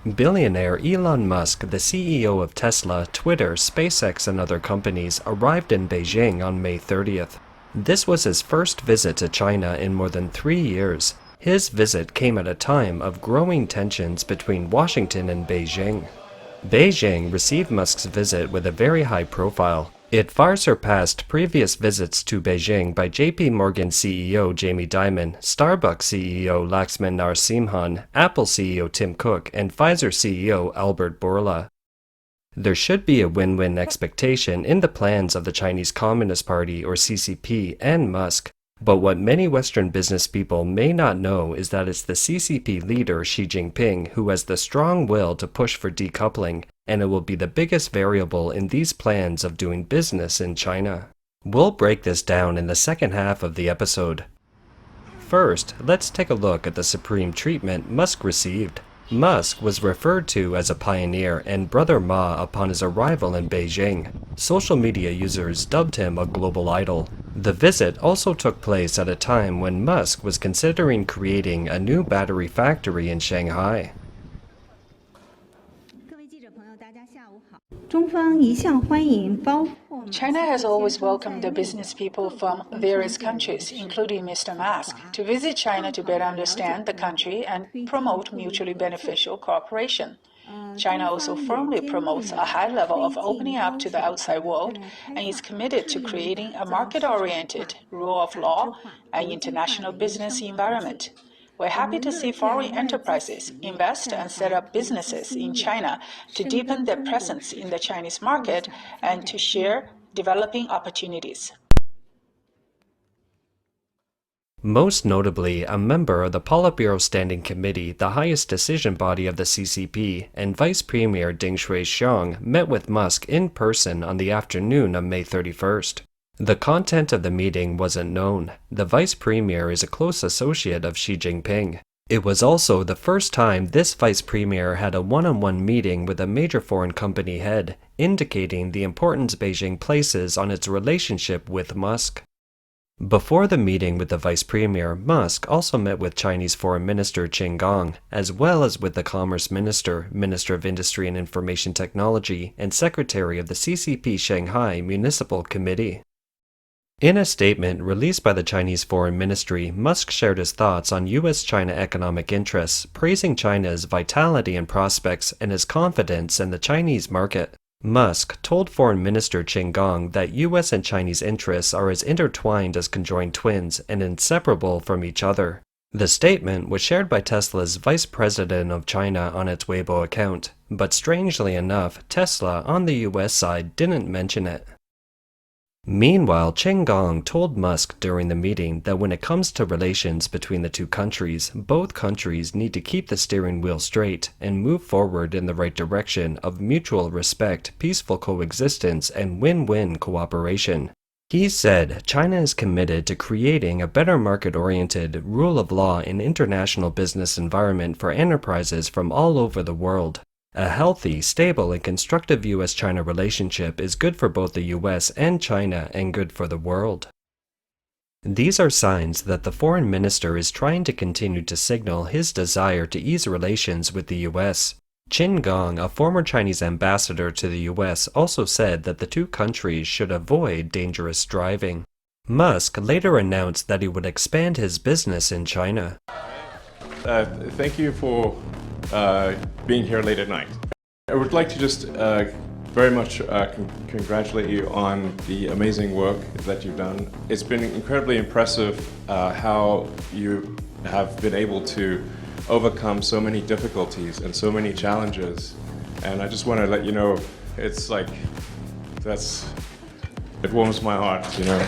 Billionaire Elon Musk, the CEO of Tesla, Twitter, SpaceX, and other companies, arrived in Beijing on May 30th. This was his first visit to China in more than 3 years. His visit came at a time of growing tensions between Washington and Beijing. Beijing received Musk's visit with a very high profile. It far surpassed previous visits to Beijing by JPMorgan CEO Jamie Dimon, Starbucks CEO Laxman Narasimhan, Apple CEO Tim Cook, and Pfizer CEO Albert Bourla. There should be a win-win expectation in the plans of the Chinese Communist Party or CCP and Musk, but what many Western business people may not know is that it's the CCP leader Xi Jinping who has the strong will to push for decoupling, and it will be the biggest variable in these plans of doing business in China. We'll break this down in the second half of the episode. First, let's take a look at the supreme treatment Musk received. Musk was referred to as a pioneer and brother Ma upon his arrival in Beijing. Social media users dubbed him a global idol. The visit also took place at a time when Musk was considering creating a new battery factory in Shanghai. China has always welcomed the business people from various countries, including Mr. Musk, to visit China to better understand the country and promote mutually beneficial cooperation. China also firmly promotes a high level of opening up to the outside world and is committed to creating a market-oriented, rule of law, and international business environment. We're happy to see foreign enterprises invest and set up businesses in China to deepen their presence in the Chinese market and to share developing opportunities. Most notably, a member of the Politburo Standing Committee, the highest decision body of the CCP, and Vice Premier Ding Shui-xiang met with Musk in person on the afternoon of May 31st. The content of the meeting wasn't known. The vice premier is a close associate of Xi Jinping. It was also the first time this vice premier had a one-on-one meeting with a major foreign company head, indicating the importance Beijing places on its relationship with Musk. Before the meeting with the vice premier, Musk also met with Chinese Foreign Minister Qin Gang, as well as with the Commerce Minister, Minister of Industry and Information Technology, and Secretary of the CCP Shanghai Municipal Committee. In a statement released by the Chinese Foreign Ministry, Musk shared his thoughts on U.S.-China economic interests, praising China's vitality and prospects and his confidence in the Chinese market. Musk told Foreign Minister Qin Gang that U.S. and Chinese interests are as intertwined as conjoined twins and inseparable from each other. The statement was shared by Tesla's Vice President of China on its Weibo account, but strangely enough, Tesla on the U.S. side didn't mention it. Meanwhile, Qin Gang told Musk during the meeting that when it comes to relations between the two countries, both countries need to keep the steering wheel straight and move forward in the right direction of mutual respect, peaceful coexistence, and win-win cooperation. He said China is committed to creating a better market-oriented, rule of law and international business environment for enterprises from all over the world. A healthy, stable, and constructive U.S.-China relationship is good for both the U.S. and China and good for the world. These are signs that the foreign minister is trying to continue to signal his desire to ease relations with the U.S. Qin Gang, a former Chinese ambassador to the U.S., also said that the two countries should avoid dangerous driving. Musk later announced that he would expand his business in China. Thank you for being here late at night. I would like to just very much congratulate you on the amazing work that you've done. It's been incredibly impressive how you have been able to overcome so many difficulties and so many challenges. And I just want to let you know, it's like, it warms my heart, you know.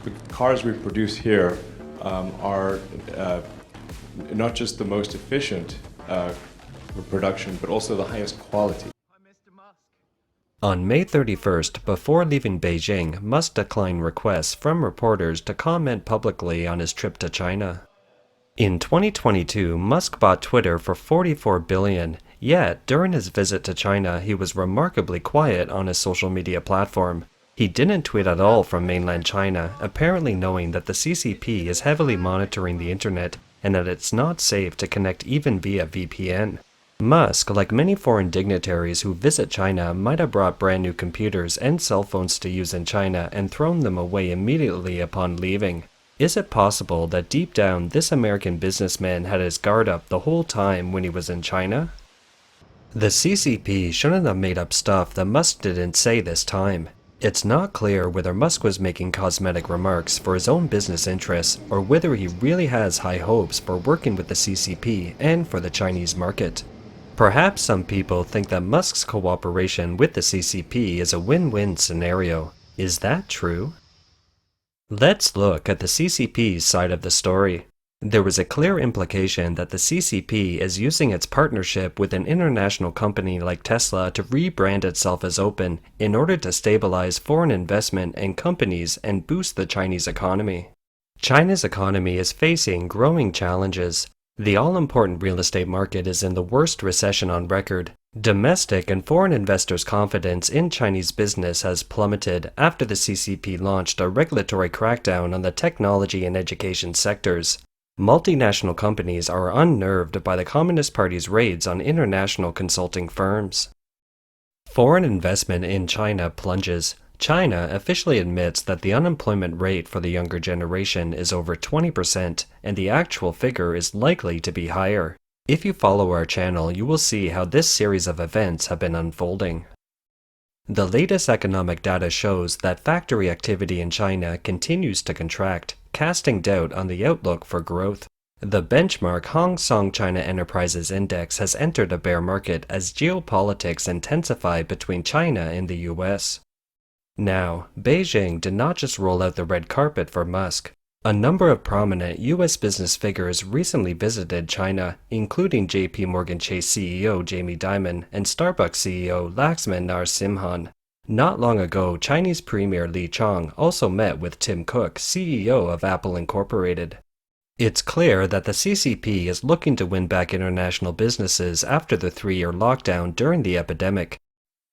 The cars we produce here are not just the most efficient production, but also the highest quality. On May 31st, before leaving Beijing, Musk declined requests from reporters to comment publicly on his trip to China. In 2022, Musk bought Twitter for $44 billion, yet during his visit to China, he was remarkably quiet on his social media platform. He didn't tweet at all from mainland China, apparently knowing that the CCP is heavily monitoring the internet and that it's not safe to connect even via VPN. Musk, like many foreign dignitaries who visit China, might have brought brand new computers and cell phones to use in China and thrown them away immediately upon leaving. Is it possible that deep down this American businessman had his guard up the whole time when he was in China? The CCP shouldn't have made up stuff that Musk didn't say this time. It's not clear whether Musk was making cosmetic remarks for his own business interests or whether he really has high hopes for working with the CCP and for the Chinese market. Perhaps some people think that Musk's cooperation with the CCP is a win-win scenario. Is that true? Let's look at the CCP's side of the story. There was a clear implication that the CCP is using its partnership with an international company like Tesla to rebrand itself as open in order to stabilize foreign investment and companies and boost the Chinese economy. China's economy is facing growing challenges. The all-important real estate market is in the worst recession on record. Domestic and foreign investors' confidence in Chinese business has plummeted after the CCP launched a regulatory crackdown on the technology and education sectors. Multinational companies are unnerved by the Communist Party's raids on international consulting firms. Foreign investment in China plunges. China officially admits that the unemployment rate for the younger generation is over 20%, and the actual figure is likely to be higher. If you follow our channel, you will see how this series of events have been unfolding. The latest economic data shows that factory activity in China continues to contract, casting doubt on the outlook for growth. The benchmark Hang Seng China Enterprises Index has entered a bear market as geopolitics intensify between China and the US. Now, Beijing did not just roll out the red carpet for Musk. A number of prominent US business figures recently visited China, including JPMorgan CEO Jamie Dimon and Starbucks CEO Laxman Narasimhan. Not long ago, Chinese Premier Li Chang also met with Tim Cook, CEO of Apple Incorporated. It's clear that the CCP is looking to win back international businesses after the 3-year lockdown during the epidemic.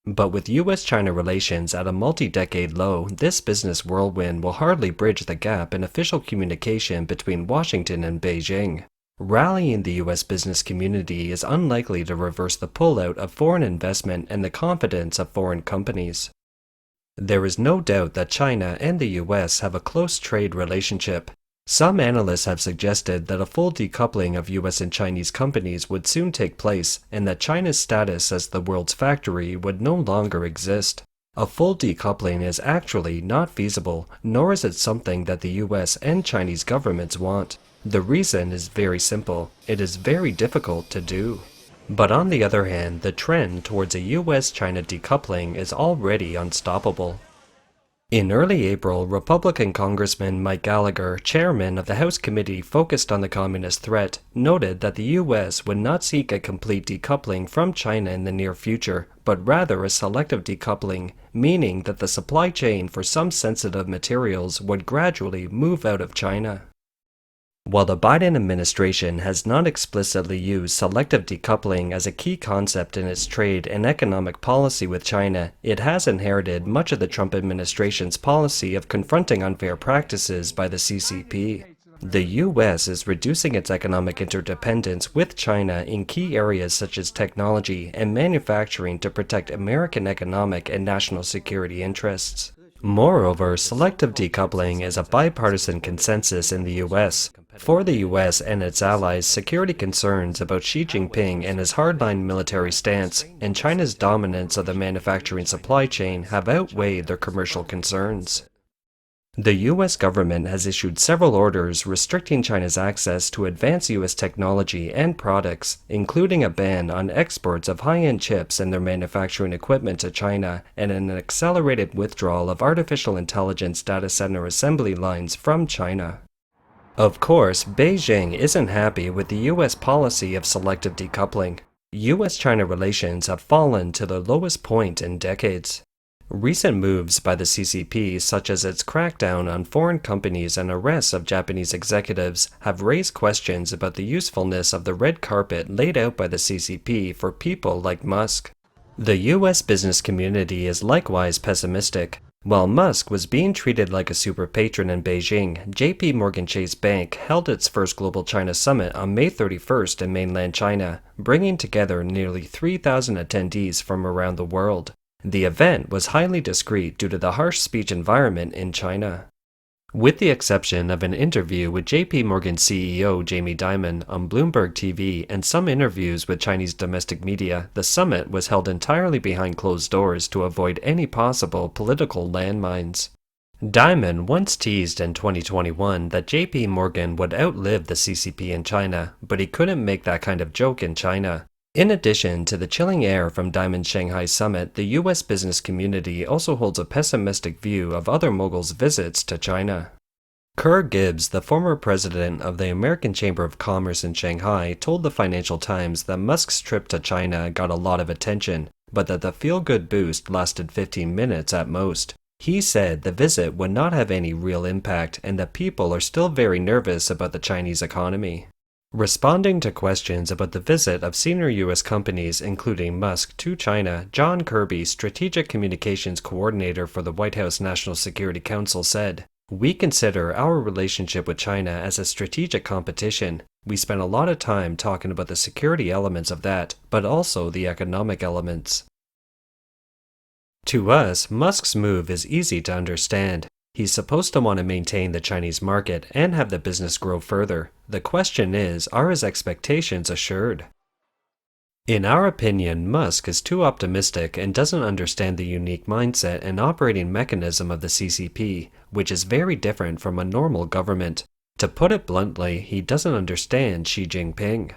But with US-China relations at a multi-decade low, this business whirlwind will hardly bridge the gap in official communication between Washington and Beijing. Rallying the US business community is unlikely to reverse the pullout of foreign investment and the confidence of foreign companies. There is no doubt that China and the US have a close trade relationship. Some analysts have suggested that a full decoupling of US and Chinese companies would soon take place and that China's status as the world's factory would no longer exist. A full decoupling is actually not feasible, nor is it something that the US and Chinese governments want. The reason is very simple. It is very difficult to do. But on the other hand, the trend towards a US-China decoupling is already unstoppable. In early April, Republican Congressman Mike Gallagher, chairman of the House Committee focused on the communist threat, noted that the U.S. would not seek a complete decoupling from China in the near future, but rather a selective decoupling, meaning that the supply chain for some sensitive materials would gradually move out of China. While the Biden administration has not explicitly used selective decoupling as a key concept in its trade and economic policy with China, it has inherited much of the Trump administration's policy of confronting unfair practices by the CCP. The U.S. is reducing its economic interdependence with China in key areas such as technology and manufacturing to protect American economic and national security interests. Moreover, selective decoupling is a bipartisan consensus in the U.S. For the U.S. and its allies, security concerns about Xi Jinping and his hardline military stance and China's dominance of the manufacturing supply chain have outweighed their commercial concerns. The U.S. government has issued several orders restricting China's access to advanced U.S. technology and products, including a ban on exports of high-end chips and their manufacturing equipment to China and an accelerated withdrawal of artificial intelligence data center assembly lines from China. Of course, Beijing isn't happy with the U.S. policy of selective decoupling. U.S.-China relations have fallen to the lowest point in decades. Recent moves by the CCP, such as its crackdown on foreign companies and arrests of Japanese executives, have raised questions about the usefulness of the red carpet laid out by the CCP for people like Musk. The U.S. business community is likewise pessimistic. While Musk was being treated like a super patron in Beijing, JPMorgan Chase Bank held its first Global China Summit on May 31st in mainland China, bringing together nearly 3,000 attendees from around the world. The event was highly discreet due to the harsh speech environment in China. With the exception of an interview with JPMorgan CEO Jamie Dimon on Bloomberg TV and some interviews with Chinese domestic media, the summit was held entirely behind closed doors to avoid any possible political landmines. Dimon once teased in 2021 that JPMorgan would outlive the CCP in China, but he couldn't make that kind of joke in China. In addition to the chilling air from Dimon's Shanghai summit, the U.S. business community also holds a pessimistic view of other moguls' visits to China. Kerr Gibbs, the former president of the American Chamber of Commerce in Shanghai, told the Financial Times that Musk's trip to China got a lot of attention, but that the feel-good boost lasted 15 minutes at most. He said the visit would not have any real impact and that people are still very nervous about the Chinese economy. Responding to questions about the visit of senior U.S. companies, including Musk, to China, John Kirby, Strategic Communications Coordinator for the White House National Security Council, said, "We consider our relationship with China as a strategic competition. We spent a lot of time talking about the security elements of that, but also the economic elements." To us, Musk's move is easy to understand. He's supposed to want to maintain the Chinese market and have the business grow further. The question is, are his expectations assured? In our opinion, Musk is too optimistic and doesn't understand the unique mindset and operating mechanism of the CCP, which is very different from a normal government. To put it bluntly, he doesn't understand Xi Jinping.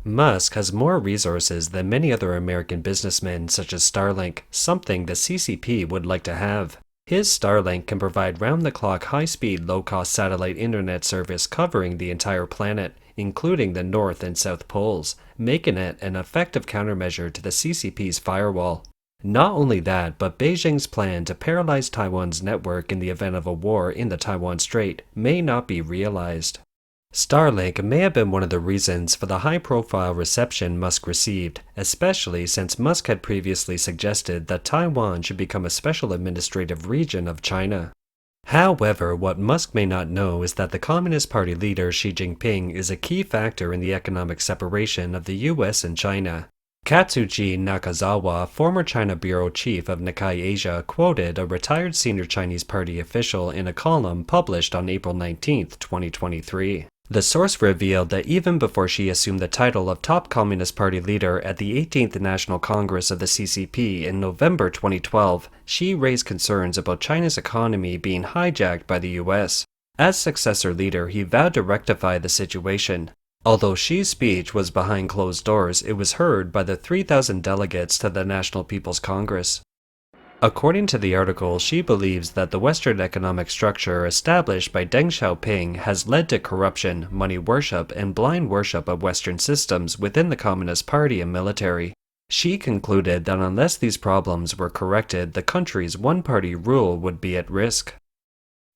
Musk has more resources than many other American businessmen, such as Starlink, something the CCP would like to have. His Starlink can provide round-the-clock high-speed low-cost satellite internet service covering the entire planet, including the North and South Poles, making it an effective countermeasure to the CCP's firewall. Not only that, but Beijing's plan to paralyze Taiwan's network in the event of a war in the Taiwan Strait may not be realized. Starlink may have been one of the reasons for the high-profile reception Musk received, especially since Musk had previously suggested that Taiwan should become a special administrative region of China. However, what Musk may not know is that the Communist Party leader Xi Jinping is a key factor in the economic separation of the US and China. Katsuji Nakazawa, former China bureau chief of Nikkei Asia, quoted a retired senior Chinese party official in a column published on April 19, 2023. The source revealed that even before Xi assumed the title of top Communist Party leader at the 18th National Congress of the CCP in November 2012, Xi raised concerns about China's economy being hijacked by the US. As successor leader, he vowed to rectify the situation. Although Xi's speech was behind closed doors, it was heard by the 3,000 delegates to the National People's Congress. According to the article, Xi believes that the Western economic structure established by Deng Xiaoping has led to corruption, money worship, and blind worship of Western systems within the Communist Party and military. Xi concluded that unless these problems were corrected, the country's one-party rule would be at risk.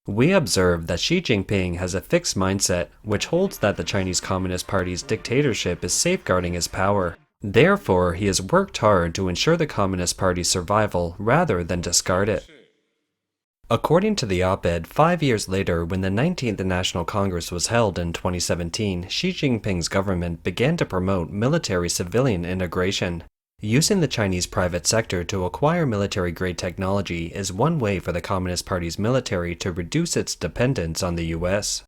We observe that Xi Jinping has a fixed mindset, which holds that the Chinese Communist Party's dictatorship is safeguarding his power. Therefore, he has worked hard to ensure the Communist Party's survival rather than discard it. According to the op-ed, 5 years later, when the 19th National Congress was held in 2017, Xi Jinping's government began to promote military-civilian integration. Using the Chinese private sector to acquire military-grade technology is one way for the Communist Party's military to reduce its dependence on the US.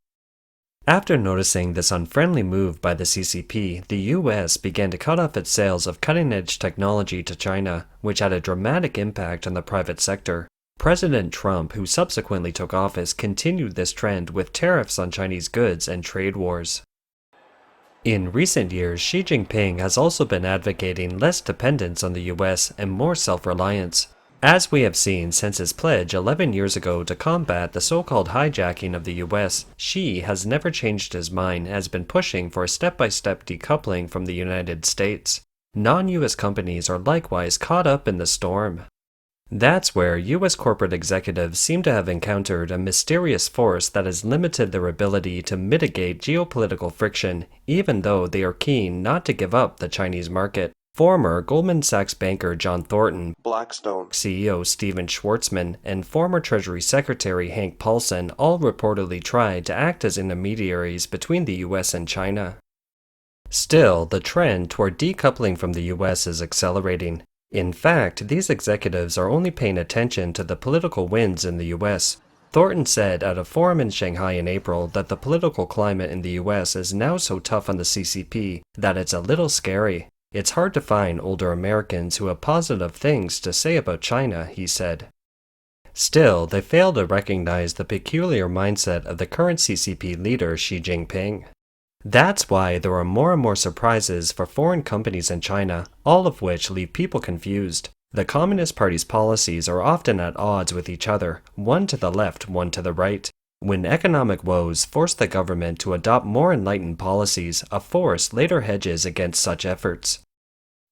After noticing this unfriendly move by the CCP, the US began to cut off its sales of cutting-edge technology to China, which had a dramatic impact on the private sector. President Trump, who subsequently took office, continued this trend with tariffs on Chinese goods and trade wars. In recent years, Xi Jinping has also been advocating less dependence on the US and more self-reliance. As we have seen since his pledge 11 years ago to combat the so-called hijacking of the US, Xi has never changed his mind and has been pushing for a step-by-step decoupling from the United States. Non-US companies are likewise caught up in the storm. That's where US corporate executives seem to have encountered a mysterious force that has limited their ability to mitigate geopolitical friction, even though they are keen not to give up the Chinese market. Former Goldman Sachs banker John Thornton, Blackstone CEO Steven Schwartzman, and former Treasury Secretary Hank Paulson all reportedly tried to act as intermediaries between the US and China. Still, the trend toward decoupling from the US is accelerating. In fact, these executives are only paying attention to the political winds in the US. Thornton said at a forum in Shanghai in April that the political climate in the US is now so tough on the CCP that it's a little scary. It's hard to find older Americans who have positive things to say about China, he said. Still, they fail to recognize the peculiar mindset of the current CCP leader Xi Jinping. That's why there are more and more surprises for foreign companies in China, all of which leave people confused. The Communist Party's policies are often at odds with each other, one to the left, one to the right. When economic woes force the government to adopt more enlightened policies, a force later hedges against such efforts.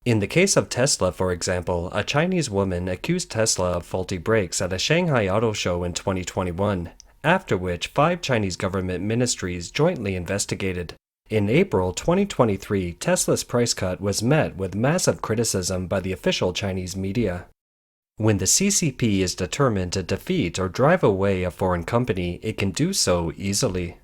In the case of Tesla, for example, a Chinese woman accused Tesla of faulty brakes at a Shanghai auto show in 2021, after which 5 Chinese government ministries jointly investigated. In April 2023, Tesla's price cut was met with massive criticism by the official Chinese media. When the CCP is determined to defeat or drive away a foreign company, it can do so easily.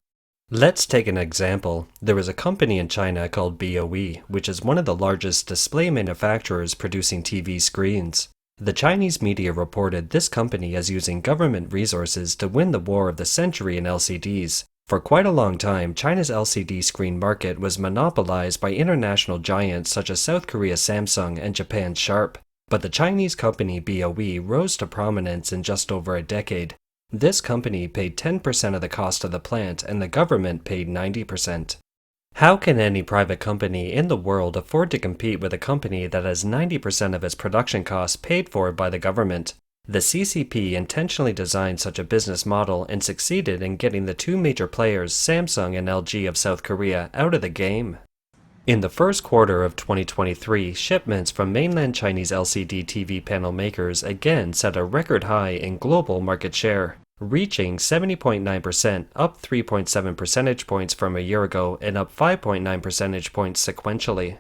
Let's take an example. There is a company in China called BOE, which is one of the largest display manufacturers producing TV screens. The Chinese media reported this company as using government resources to win the war of the century in LCDs. For quite a long time, China's LCD screen market was monopolized by international giants such as South Korea's Samsung and Japan's Sharp. But the Chinese company BOE rose to prominence in just over a decade. This company paid 10% of the cost of the plant, and the government paid 90%. How can any private company in the world afford to compete with a company that has 90% of its production costs paid for by the government? The CCP intentionally designed such a business model and succeeded in getting the 2 major players, Samsung and LG of South Korea, out of the game. In the first quarter of 2023, shipments from mainland Chinese LCD TV panel makers again set a record high in global market share, reaching 70.9%, up 3.7 percentage points from a year ago and up 5.9 percentage points sequentially.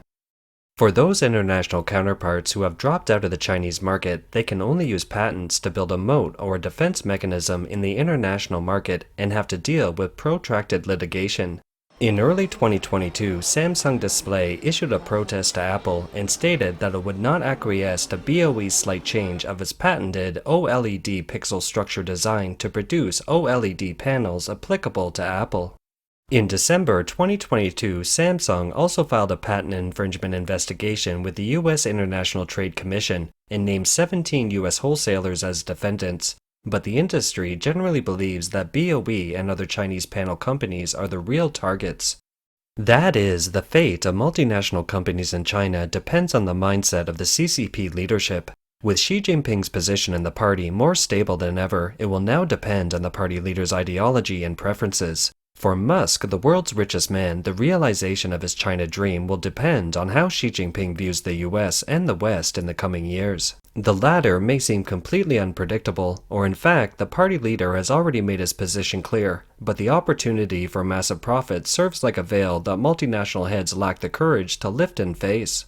For those international counterparts who have dropped out of the Chinese market, they can only use patents to build a moat or a defense mechanism in the international market and have to deal with protracted litigation. In early 2022, Samsung Display issued a protest to Apple and stated that it would not acquiesce to BOE's slight change of its patented OLED pixel structure design to produce OLED panels applicable to Apple. In December 2022, Samsung also filed a patent infringement investigation with the U.S. International Trade Commission and named 17 U.S. wholesalers as defendants. But the industry generally believes that BOE and other Chinese panel companies are the real targets. That is, the fate of multinational companies in China depends on the mindset of the CCP leadership. With Xi Jinping's position in the party more stable than ever, it will now depend on the party leader's ideology and preferences. For Musk, the world's richest man, the realization of his China dream will depend on how Xi Jinping views the US and the West in the coming years. The latter may seem completely unpredictable, or in fact, the party leader has already made his position clear, but the opportunity for massive profit serves like a veil that multinational heads lack the courage to lift and face.